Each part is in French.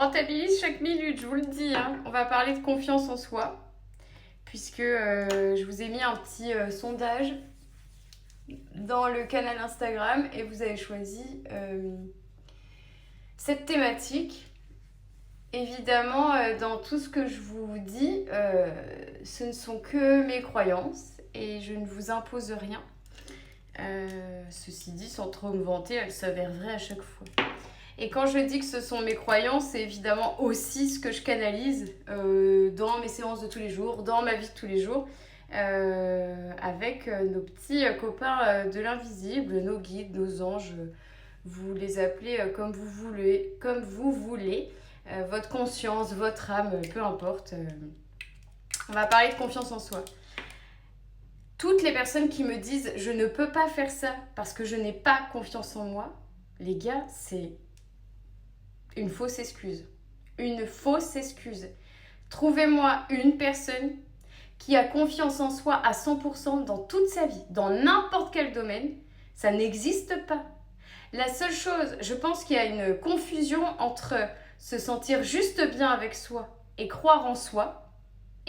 Rentabilise chaque minute, je vous le dis, hein. On va parler de confiance en soi, puisque je vous ai mis un petit sondage dans le canal Instagram et vous avez choisi cette thématique. Évidemment, dans tout ce que je vous dis, ce ne sont que mes croyances et je ne vous impose rien. Ceci dit, sans trop me vanter, elles s'avèrent vraies à chaque fois. Et quand je dis que ce sont mes croyances, c'est évidemment aussi ce que je canalise dans mes séances de tous les jours, dans ma vie de tous les jours, avec nos petits copains de l'invisible, nos guides, nos anges, vous les appelez comme vous voulez, votre conscience, votre âme, peu importe. On va parler de confiance en soi. Toutes les personnes qui me disent je ne peux pas faire ça parce que je n'ai pas confiance en moi, les gars, c'est une fausse excuse. Une fausse excuse. Trouvez-moi une personne qui a confiance en soi à 100% dans toute sa vie, dans n'importe quel domaine. Ça n'existe pas. La seule chose, je pense qu'il y a une confusion entre se sentir juste bien avec soi et croire en soi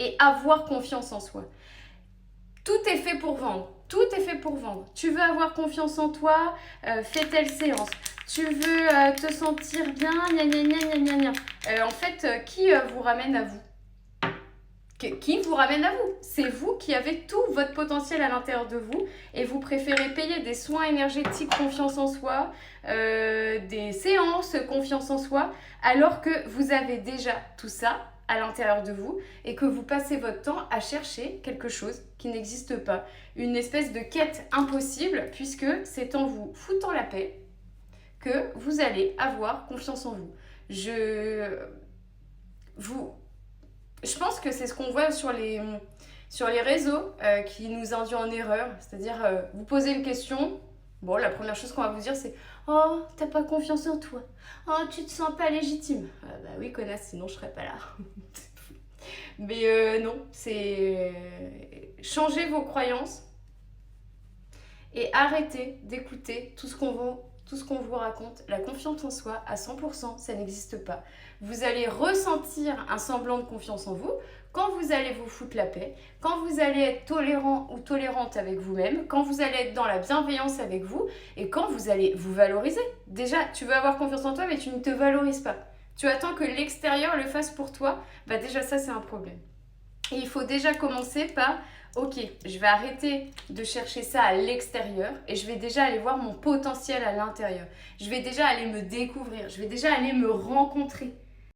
et avoir confiance en soi. Tout est fait pour vendre. Tout est fait pour vendre. Tu veux avoir confiance en toi, fais telle séance. Tu veux te sentir bien, gna gna gna gna gna gna. En fait, qui vous ramène à vous? Qui vous ramène à vous? C'est vous qui avez tout votre potentiel à l'intérieur de vous et vous préférez payer des soins énergétiques confiance en soi, des séances confiance en soi, alors que vous avez déjà tout ça à l'intérieur de vous et que vous passez votre temps à chercher quelque chose qui n'existe pas. Une espèce de quête impossible puisque c'est en vous foutant la paix que vous allez avoir confiance en vous. Je pense que c'est ce qu'on voit sur les réseaux qui nous induit en erreur. C'est-à-dire, vous posez une question, bon, la première chose qu'on va vous dire, c'est « Oh, t'as pas confiance en toi. Oh, tu te sens pas légitime. » Bah oui, connasse, sinon je serais pas là. Mais non, c'est changer vos croyances et arrêtez d'écouter tout ce qu'on vous raconte. La confiance en soi, à 100%, ça n'existe pas. Vous allez ressentir un semblant de confiance en vous quand vous allez vous foutre la paix, quand vous allez être tolérant ou tolérante avec vous-même, quand vous allez être dans la bienveillance avec vous et quand vous allez vous valoriser. Déjà, tu veux avoir confiance en toi, mais tu ne te valorises pas. Tu attends que l'extérieur le fasse pour toi, bah déjà ça c'est un problème. Et il faut déjà commencer par ok, je vais arrêter de chercher ça à l'extérieur et je vais déjà aller voir mon potentiel à l'intérieur. Je vais déjà aller me découvrir, je vais déjà aller me rencontrer.